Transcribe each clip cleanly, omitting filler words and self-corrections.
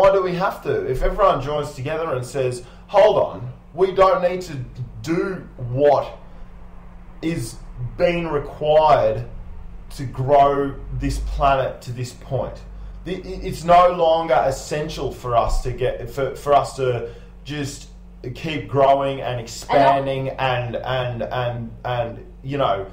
Why do we have to? If everyone joins together and says, hold on, we don't need to do what is being required to grow this planet to this point. It's no longer essential for us to for us to just keep growing and expanding and you know,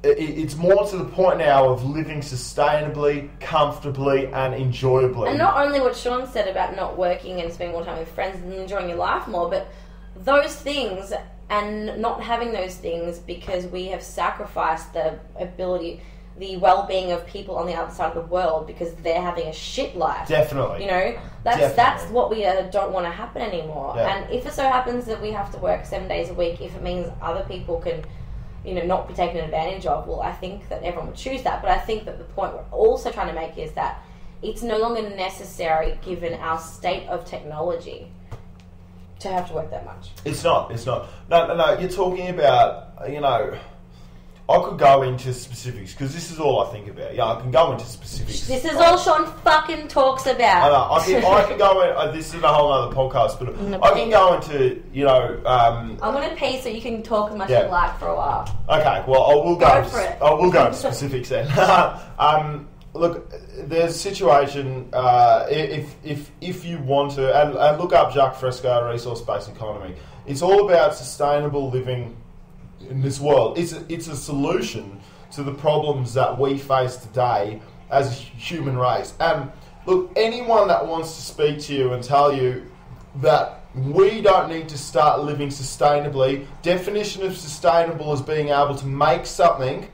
it's more to the point now of living sustainably, comfortably and enjoyably. And not only what Sean said about not working and spending more time with friends and enjoying your life more, but those things and not having those things because we have sacrificed the ability, the well-being of people on the other side of the world because they're having a shit life. Definitely. You know, that's what we don't want to happen anymore. Yeah. And if it so happens that we have to work 7 days a week, if it means other people can, you know, not be taken advantage of, well, I think that everyone would choose that. But I think that the point we're also trying to make is that it's no longer necessary, given our state of technology, to have to work that much. It's not. No, you're talking about, you know, I could go into specifics, because this is all I think about. Yeah, I can go into specifics. This is all Sean fucking talks about. I can go in, this is a whole other podcast, but I can go into, you know... I'm going to pee so you can talk as much as you like for a while. Okay, well, I will go into specifics then. Look, there's a situation, if you want to, and look up Jacques Fresco, resource-based economy. It's all about sustainable living in this world. It's a solution to the problems that we face today as a human race. And look, anyone that wants to speak to you and tell you that we don't need to start living sustainably, definition of sustainable is being able to make something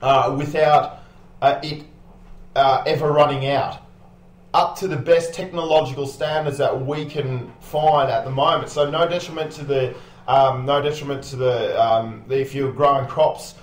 without it ever running out, up to the best technological standards that we can find at the moment. So no detriment to the if you're growing crops,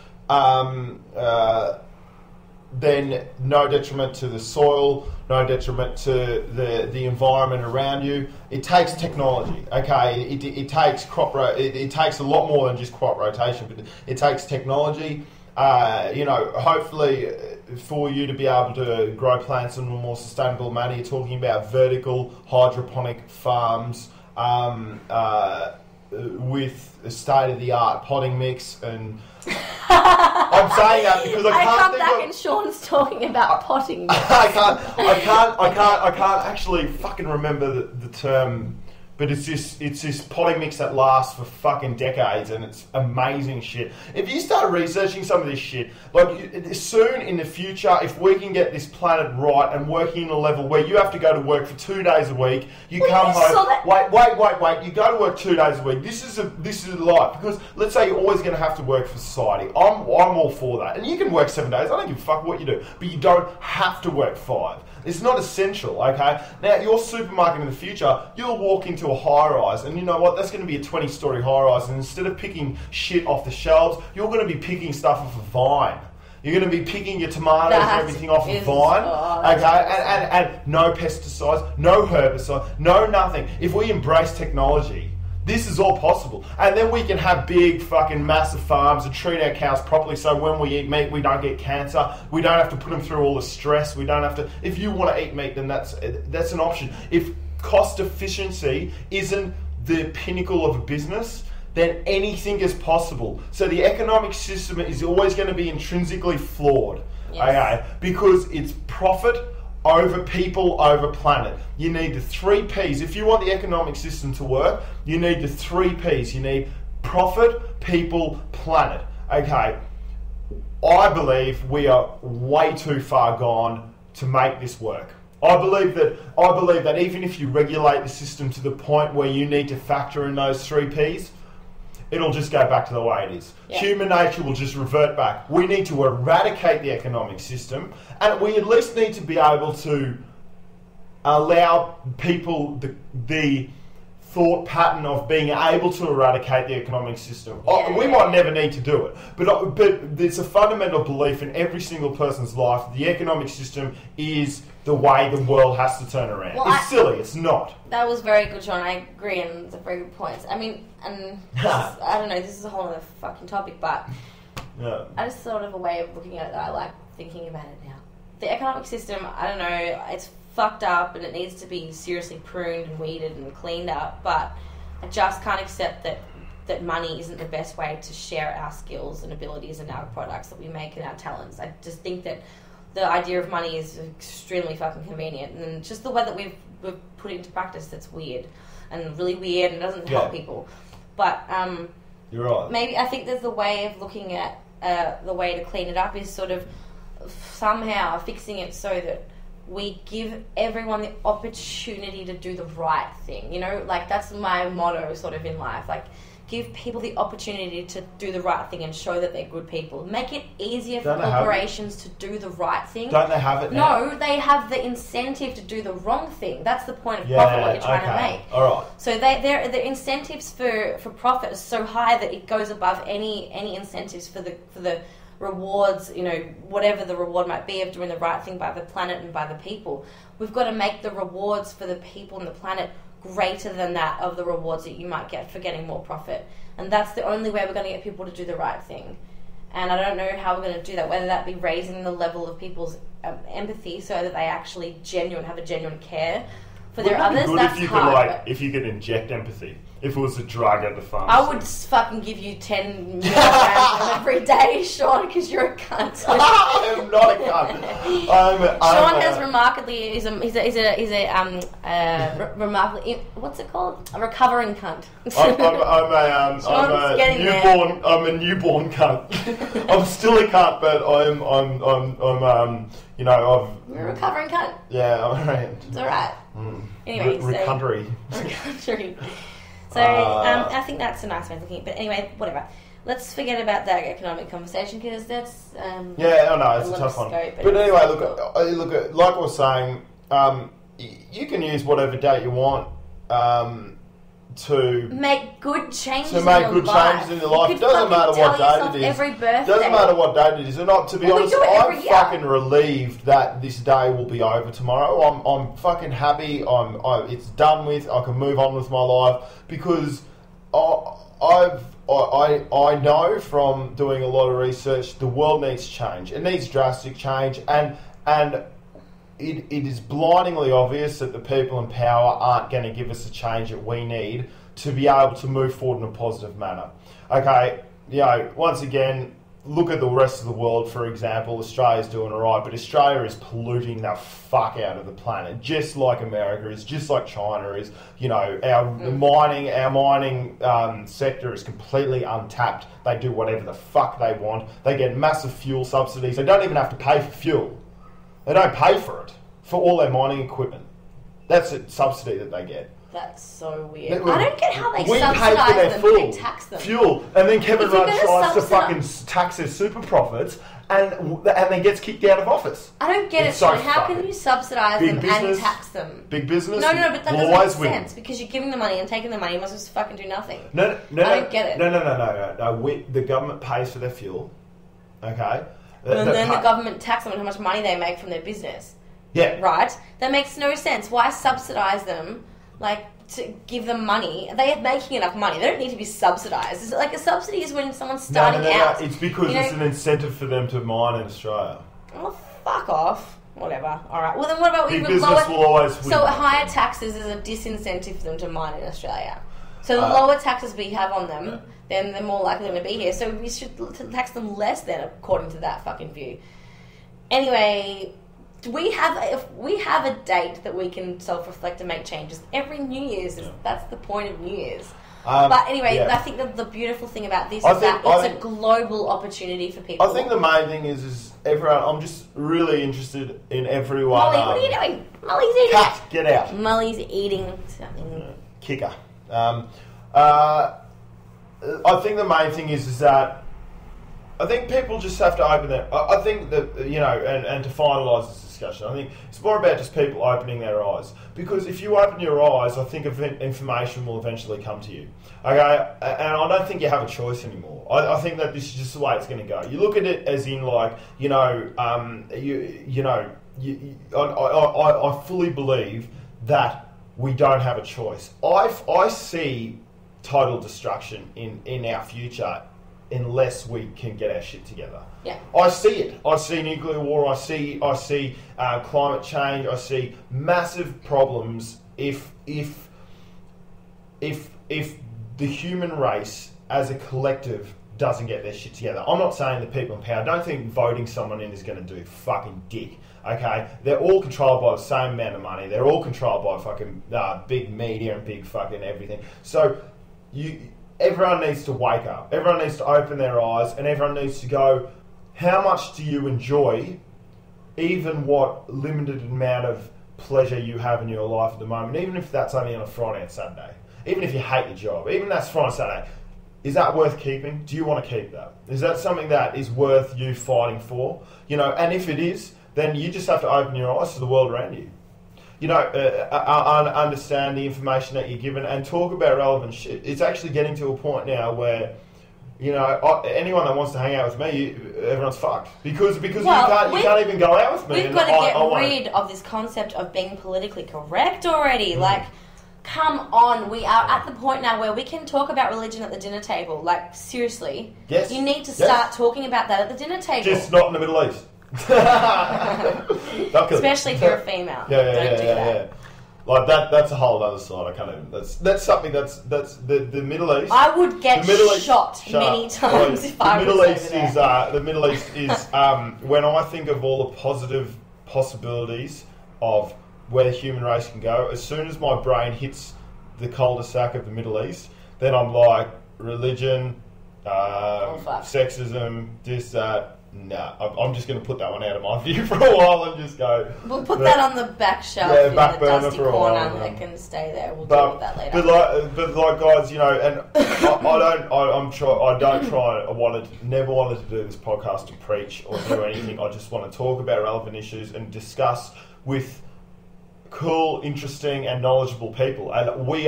then no detriment to the soil, no detriment to the environment around you. It takes technology, okay? It takes it takes a lot more than just crop rotation, but it takes technology. You know, hopefully for you to be able to grow plants in a more sustainable manner, you're talking about vertical hydroponic farms with a state-of-the-art potting mix, and I'm saying that because I can't think of... and Sean's talking about potting mix. I can't actually fucking remember the term. But it's this potting mix that lasts for fucking decades, and it's amazing shit. If you start researching some of this shit, like soon in the future, if we can get this planet right and working in a level where you have to go to work for 2 days a week, you come home. Wait! You go to work 2 days a week. This is life, because let's say you're always going to have to work for society. I'm all for that, and you can work 7 days. I don't give a fuck what you do, but you don't have to work 5. It's not essential, okay? Now, your supermarket in the future, you'll walk into a high-rise, and you know what? That's going to be a 20-story high-rise, and instead of picking shit off the shelves, you're going to be picking stuff off a vine. You're going to be picking your tomatoes and everything off a vine, okay? And no pesticides, no herbicides, no nothing. If we embrace technology, this is all possible. And then we can have big fucking massive farms and treat our cows properly, so when we eat meat we don't get cancer. We don't have to put them through all the stress. We don't have to... If you want to eat meat, then that's an option. If cost efficiency isn't the pinnacle of a business, then anything is possible. So the economic system is always going to be intrinsically flawed. Yes. Okay? Because it's profit over people, over planet. You need the 3 Ps. If you want the economic system to work, you need the 3 Ps. You need profit, people, planet. Okay, I believe we are way too far gone to make this work. I believe that even if you regulate the system to the point where you need to factor in those 3 Ps, it'll just go back to the way it is. Yeah. Human nature will just revert back. We need to eradicate the economic system, and we at least need to be able to allow people the thought pattern of being able to eradicate the economic system. We might never need to do it, but it's a fundamental belief in every single person's life that the economic system is the way the world has to turn around. Well, it's silly. It's not. That was very good, Sean. I agree, and it's a very good point. I mean, and I don't know, this is a whole other fucking topic, but yeah. I just sort of a way of looking at it that I like thinking about it now. The economic system, I don't know, it's fucked up and it needs to be seriously pruned and weeded and cleaned up, but I just can't accept that money isn't the best way to share our skills and abilities and our products that we make and our talents. I just think that the idea of money is extremely fucking convenient, and just the way that we've put it into practice, that's weird and really weird and doesn't help people. But you're right. Maybe I think there's the way of looking at the way to clean it up is sort of somehow fixing it so that we give everyone the opportunity to do the right thing. You know, like that's my motto sort of in life. Like, give people the opportunity to do the right thing and show that they're good people. Make it easier for corporations to do the right thing. Don't they have it now? No, they have the incentive to do the wrong thing. That's the point of profit, what you're trying to make. All right. So the incentives for profit are so high that it goes above any incentives for the rewards, you know, whatever the reward might be of doing the right thing by the planet and by the people. We've got to make the rewards for the people and the planet greater than that of the rewards that you might get for getting more profit. And that's the only way we're going to get people to do the right thing. And I don't know how we're going to do that, whether that be raising the level of people's empathy so that they actually have a genuine care for their others. That's hard. If you could inject empathy, if it was a drug at the pharmacy. I would fucking give you 10 milligrams every day, Sean, because you're a cunt. I am not a cunt. Sean has remarkably remarkably, what's it called? A recovering cunt. I'm a newborn cunt. I'm still a cunt, but I'm You're a recovering cunt. Yeah, I'm right. It's alright. Anyway, recovery. So I think that's a nice way of looking at it. But anyway, whatever. Let's forget about that economic conversation because that's it's a tough one. But anyway, look at like I was saying, you can use whatever date you want to make good changes. In your life. It doesn't matter what date it is. Every birthday. Doesn't matter what date it is. And to be honest, I'm fucking relieved that this day will be over tomorrow. I'm fucking happy. It's done with. I can move on with my life because I know from doing a lot of research the world needs change. It needs drastic change, and it is blindingly obvious that the people in power aren't going to give us the change that we need to be able to move forward in a positive manner. Okay, once again, look at the rest of the world, for example. Australia's doing all right, but Australia is polluting the fuck out of the planet, just like America is, just like China is. Our mining sector is completely untapped. They do whatever the fuck they want. They get massive fuel subsidies. They don't even have to pay for fuel. They don't pay for it, for all their mining equipment. That's a subsidy that they get. That's so weird. I don't get how they subsidise them and they tax them. Fuel. And then Kevin Rudd tries to fucking tax their super profits and then gets kicked out of office. I don't get it. So how can you subsidise them and tax them? Big business. No, but that doesn't make sense because you're giving the money and taking the money. You must just fucking do nothing. No, I don't get it. No. The government pays for their fuel. Okay? And then the government tax them on how much money they make from their business. Yeah. Right? That makes no sense. Why subsidise them, to give them money? They are making enough money. They don't need to be subsidised. A subsidy is when someone's starting out. No. It's because it's an incentive for them to mine in Australia. Oh, fuck off. Whatever. All right. Well, then what about big business will always win. So higher taxes is a disincentive for them to mine in Australia. So the lower taxes we have on them, then they're more likely to be here. So we should tax them less then, according to that fucking view. Anyway, we have a date that we can self-reflect and make changes. Every New Year's, that's the point of New Year's. But anyway, I think that the beautiful thing about this is that it's a global opportunity for people. I think the main thing is everyone. I'm just really interested in everyone. Molly, what are you doing? Molly's eating. Cat, get out. Molly's eating something. Kicker. I think the main thing is that I think people just have to open their... I think that, and to finalise this discussion, I think it's more about just people opening their eyes. Because if you open your eyes, I think information will eventually come to you. Okay? And I don't think you have a choice anymore. I think that this is just the way it's going to go. You look at it as in I fully believe that we don't have a choice. I see total destruction in our future unless we can get our shit together. Yeah. I see it. I see nuclear war. I see climate change. I see massive problems if the human race as a collective doesn't get their shit together. I'm not saying the people in power. I don't think voting someone in is going to do fucking dick. Okay, they're all controlled by the same amount of money. They're all controlled by fucking big media and big fucking everything. So everyone needs to wake up. Everyone needs to open their eyes, and everyone needs to go, how much do you enjoy even what limited amount of pleasure you have in your life at the moment, even if that's only on a Friday and Saturday, even if you hate your job, even if that's Friday and Saturday, is that worth keeping? Do you want to keep that? Is that something that is worth you fighting for? You know, and if it is, then you just have to open your eyes to the world around you. You know, understand the information that you're given and talk about relevant shit. It's actually getting to a point now where, you know, anyone that wants to hang out with me, everyone's fucked because you can't even go out with me. We've got to get rid of this concept of being politically correct already. Like, come on, we are at the point now where we can talk about religion at the dinner table. Like, seriously, yes. You need to start talking about that at the dinner table. Just not in the Middle East. Especially if you're a female. Don't do that. Like that's a whole other side. I can't even. That's something that's the Middle East. I would get shot many times if I was over there. The Middle East is when I think of all the positive possibilities of where the human race can go. As soon as my brain hits the cul-de-sac of the Middle East, then I'm like religion, sexism, this, that. No, I'm just going to put that one out of my view for a while and just go. We'll put that on the back shelf in the dusty corner that can stay there. We'll deal with that later. But like guys, you know, and never wanted to do this podcast to preach or do anything. I just want to talk about relevant issues and discuss with cool, interesting, and knowledgeable people. And we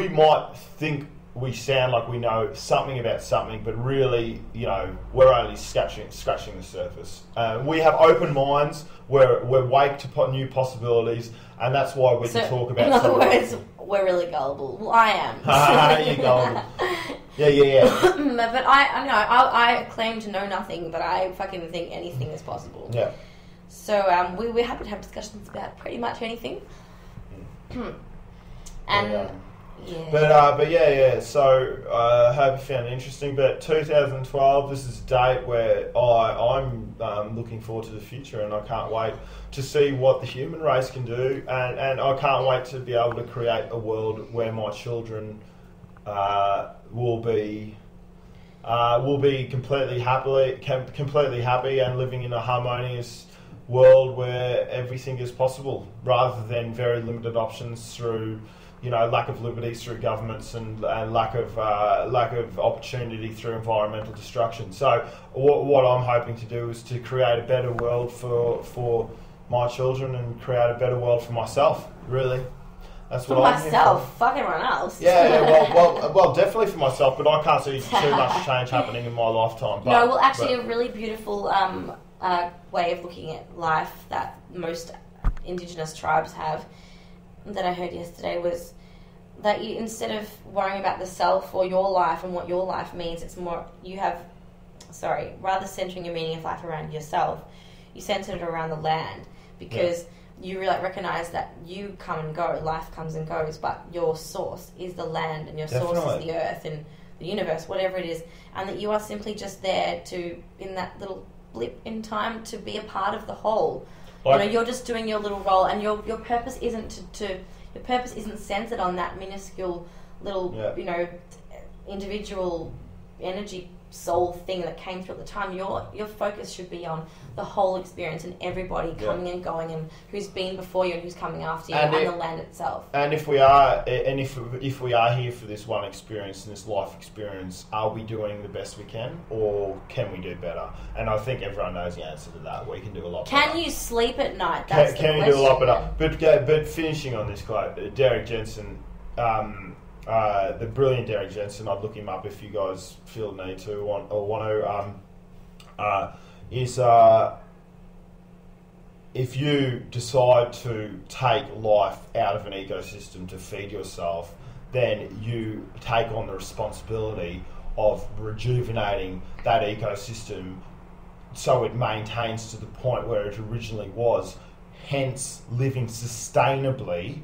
might think we sound like we know something about something, but really, you know, we're only scratching the surface. We have open minds. We're awake to new possibilities, and that's why we can talk about. In other words, we're really gullible. Well, I am. You're gullible. Yeah. But I claim to know nothing, but I fucking think anything is possible. Yeah. So we're happy to have discussions about pretty much anything. And. Yeah. But yeah. So I hope you found it interesting. But 2012, this is a date where I'm looking forward to the future, and I can't wait to see what the human race can do, and I can't wait to be able to create a world where my children will be completely happy and living in a harmonious world where everything is possible, rather than very limited options through, you know, lack of liberties through governments and lack of opportunity through environmental destruction. So what I'm hoping to do is to create a better world for my children and create a better world for myself. Really, that's what I'm here for. Fuck everyone else. Yeah. Well, definitely for myself, but I can't see too much change happening in my lifetime. A really beautiful way of looking at life that most Indigenous tribes have, that I heard yesterday, was that you, instead of worrying about the self or your life and what your life means, it's more rather centering your meaning of life around yourself, you center it around the land, because you really recognize that you come and go, life comes and goes, but your source is the land, and your source is the earth and the universe, whatever it is, and that you are simply just there to, in that little blip in time, to be a part of the whole. You're just doing your little role, and your purpose isn't your purpose isn't centered on that minuscule little, individual energy soul thing that came through at the time. Your focus should be on the whole experience and everybody coming and going, and who's been before you and who's coming after you, and the land itself. And if we are here for this one experience and this life experience, are we doing the best we can, or can we do better? And I think everyone knows the answer to that. We can do a lot better. Can you sleep at night? That's the question. Can you do a lot better? But finishing on this quote, Derek Jensen, the brilliant Derek Jensen, I'd look him up if you guys feel the need to want to, is if you decide to take life out of an ecosystem to feed yourself, then you take on the responsibility of rejuvenating that ecosystem so it maintains to the point where it originally was, hence living sustainably